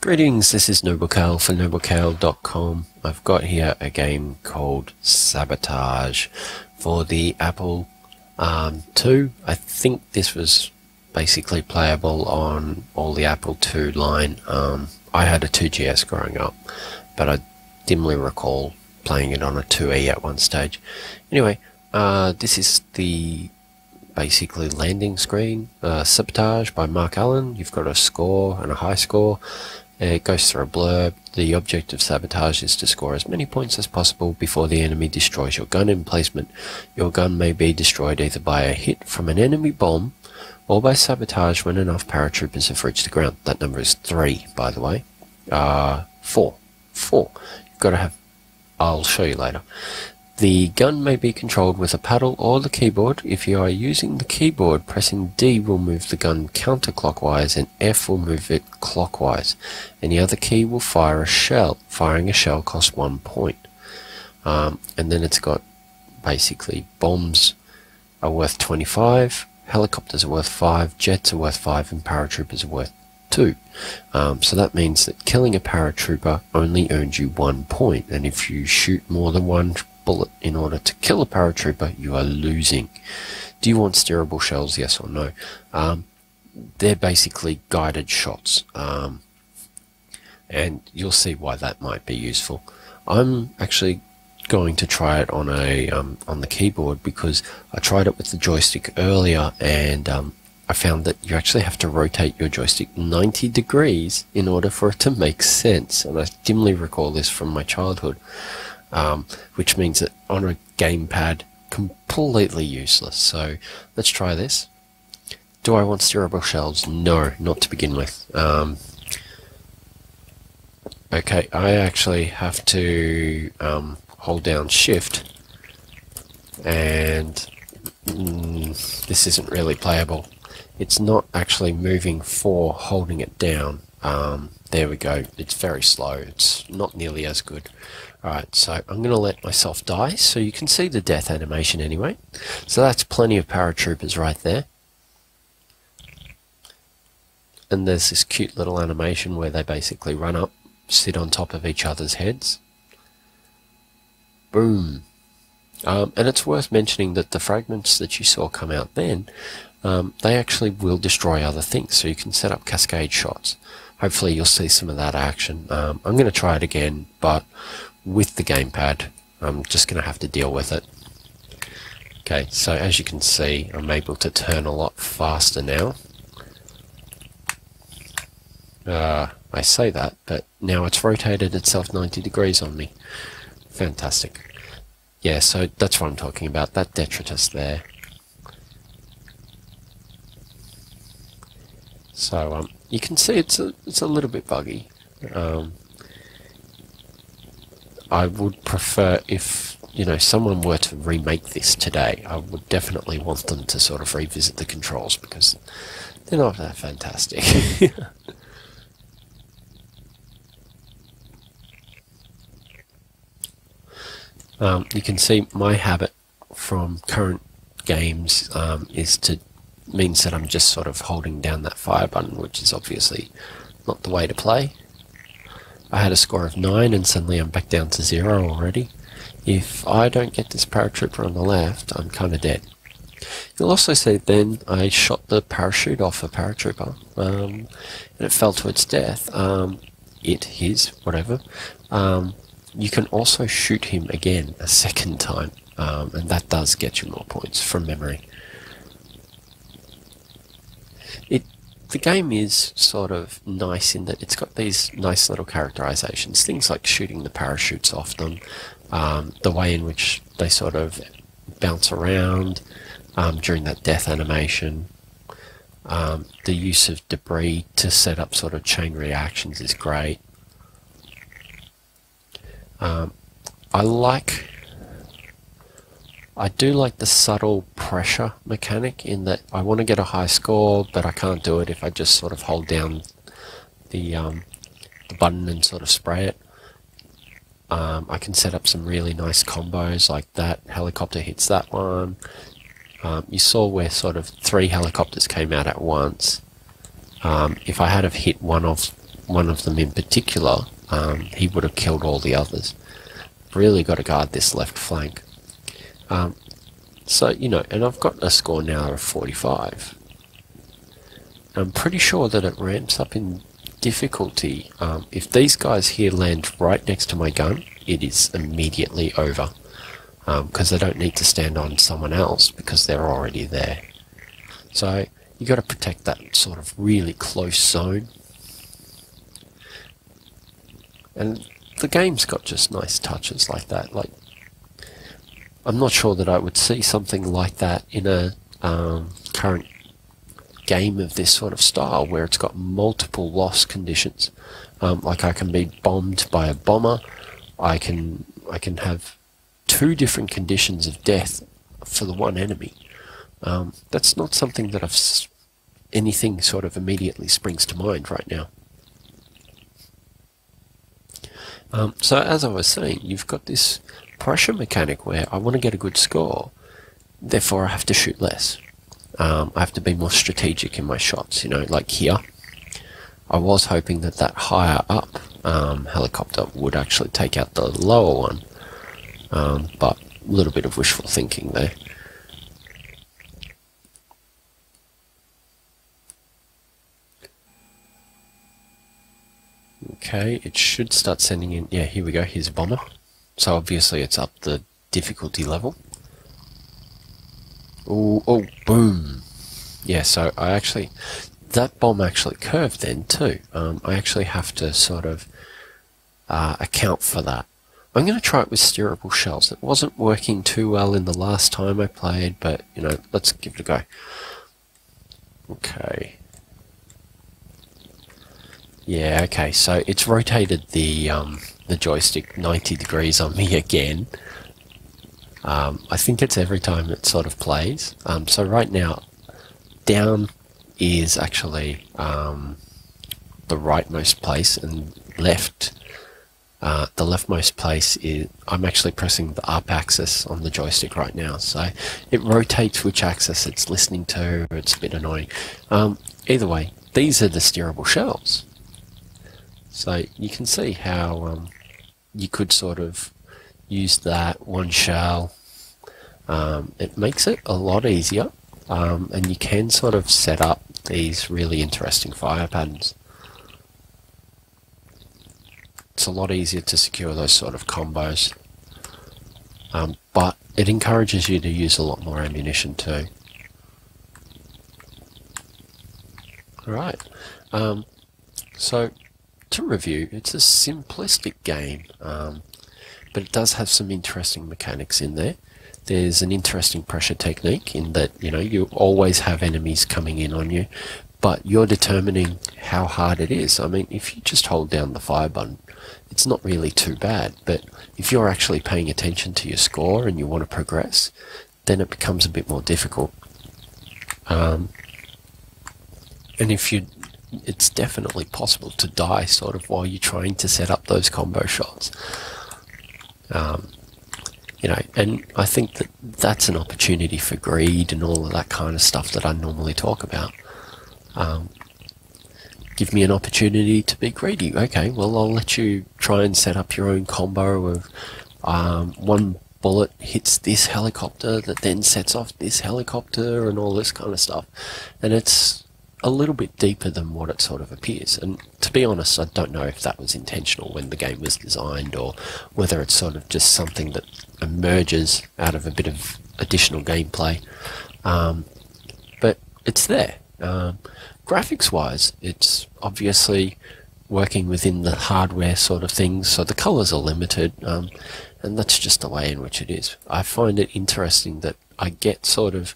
Greetings, this is NobleCal for NobleCal.com. I've got here a game called Sabotage for the Apple II. I think this was basically playable on all the Apple II line. I had a 2GS growing up, but I dimly recall playing it on a 2E at one stage. Anyway, this is the basically landing screen. Sabotage by Mark Allen. You've got a score and a high score. It goes through a blurb. The object of Sabotage is to score as many points as possible before the enemy destroys your gun emplacement. Your gun may be destroyed either by a hit from an enemy bomb or by sabotage when enough paratroopers have reached the ground. That number is 3, by the way. 4. You've got to have... I'll show you later. The gun may be controlled with a paddle or the keyboard. If you are using the keyboard, pressing D will move the gun counterclockwise and F will move it clockwise. Any other key will fire a shell. Firing a shell costs 1 point. And then it's got basically bombs are worth 25, helicopters are worth 5, jets are worth 5, and paratroopers are worth 2. So that means that killing a paratrooper only earns you 1 point, and if you shoot more than one bullet in order to kill a paratrooper, you are losing. Do you want steerable shells, yes or no? They're basically guided shots, and you'll see why that might be useful. I'm actually going to try it on a on the keyboard because I tried it with the joystick earlier, and I found that you actually have to rotate your joystick 90 degrees in order for it to make sense, and I dimly recall this from my childhood. Which means that on a gamepad, completely useless. So let's try this. Do I want steerable shells? No, not to begin with. Okay, I actually have to hold down Shift, and this isn't really playable. It's not actually moving for holding it down. There we go. It's very slow. It's not nearly as good. Alright, so I'm going to let myself die so you can see the death animation anyway. So that's plenty of paratroopers right there. And there's this cute little animation where they basically run up, sit on top of each other's heads. Boom. And it's worth mentioning that the fragments that you saw come out then, they actually will destroy other things, so you can set up cascade shots. Hopefully you'll see some of that action. I'm going to try it again, but with the gamepad. I'm just going to have to deal with it. Okay, so as you can see, I'm able to turn a lot faster now. I say that, but now it's rotated itself 90 degrees on me. Fantastic. Yeah, so that's what I'm talking about, that detritus there. So you can see it's a little bit buggy. I would prefer if, you know, someone were to remake this today, I would definitely want them to sort of revisit the controls because they're not that fantastic. You can see my habit from current games means that I'm just sort of holding down that fire button, which is obviously not the way to play. I had a score of 9 and suddenly I'm back down to 0 already. If I don't get this paratrooper on the left, I'm kind of dead. You'll also see then I shot the parachute off a paratrooper, and it fell to its death. His, whatever. You can also shoot him again a second time, and that does get you more points from memory. The game is sort of nice in that it's got these nice little characterizations, things like shooting the parachutes off them, the way in which they sort of bounce around during that death animation. The use of debris to set up sort of chain reactions is great. I do like the subtle pressure mechanic in that I want to get a high score, but I can't do it if I just sort of hold down the button and sort of spray it. I can set up some really nice combos like that. Helicopter hits that one. You saw where sort of 3 helicopters came out at once. If I had have hit one of one of them in particular, he would have killed all the others. Really got to guard this left flank. So, you know, and I've got a score now of 45. I'm pretty sure that it ramps up in difficulty. If these guys here land right next to my gun, it is immediately over. Because they don't need to stand on someone else because they're already there. So you got to protect that sort of really close zone. And the game's got just nice touches like that. Like, I'm not sure that I would see something like that in a current game of this sort of style, where it's got multiple loss conditions. Like, I can be bombed by a bomber. I can have 2 different conditions of death for the one enemy. That's not something that anything sort of immediately springs to mind right now. So as I was saying, you've got this pressure mechanic where I want to get a good score, therefore I have to shoot less. I have to be more strategic in my shots, you know, like here. I was hoping that that higher up helicopter would actually take out the lower one, but a little bit of wishful thinking there. Okay, it should start sending in. Yeah, here we go. Here's a bomber. So obviously it's up the difficulty level. Oh, boom. Yeah, so that bomb actually curved then too. I actually have to sort of account for that. I'm going to try it with steerable shells. It wasn't working too well in the last time I played, but, you know, let's give it a go. Okay. Yeah, okay, so it's rotated the joystick 90 degrees on me again. I think it's every time it sort of plays. So right now, down is actually the rightmost place, and left, the leftmost place is, I'm actually pressing the up axis on the joystick right now, so it rotates which axis it's listening to. It's a bit annoying. Either way, these are the steerable shells. So you can see how you could sort of use that one shell. It makes it a lot easier, and you can sort of set up these really interesting fire patterns. It's a lot easier to secure those sort of combos, but it encourages you to use a lot more ammunition too. Alright, so to review, it's a simplistic game, but it does have some interesting mechanics in there. There's an interesting pressure technique in that, you know, you always have enemies coming in on you, but you're determining how hard it is. I mean, if you just hold down the fire button, it's not really too bad, but if you're actually paying attention to your score and you want to progress, then it becomes a bit more difficult. And it's definitely possible to die sort of while you're trying to set up those combo shots. You know, and I think that that's an opportunity for greed and all of that kind of stuff that I normally talk about. Give me an opportunity to be greedy. Okay, well, I'll let you try and set up your own combo of one bullet hits this helicopter that then sets off this helicopter and all this kind of stuff. And it's a little bit deeper than what it sort of appears. And to be honest, I don't know if that was intentional when the game was designed, or whether it's sort of just something that emerges out of a bit of additional gameplay. But it's there. Graphics-wise, it's obviously working within the hardware sort of things, so the colours are limited, and that's just the way in which it is. I find it interesting that I get sort of,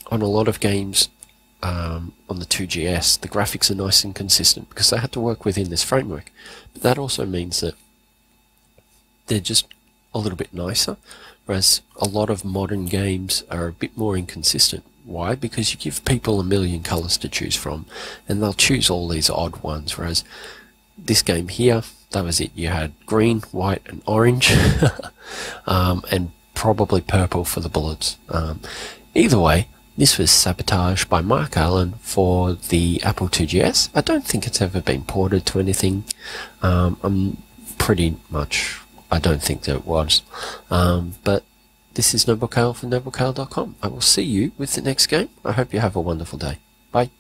on a lot of games, on the 2GS, the graphics are nice and consistent because they had to work within this framework. But that also means that they're just a little bit nicer, whereas a lot of modern games are a bit more inconsistent. Why? Because you give people a million colours to choose from, and they'll choose all these odd ones, whereas this game here, that was it. You had green, white and orange, and probably purple for the bullets. Either way, This was Sabotage by Mark Allen for the Apple IIgs. I don't think it's ever been ported to anything. I'm pretty much, I don't think that it was. But this is NobleKale from NobleKale.com. I will see you with the next game. I hope you have a wonderful day. Bye.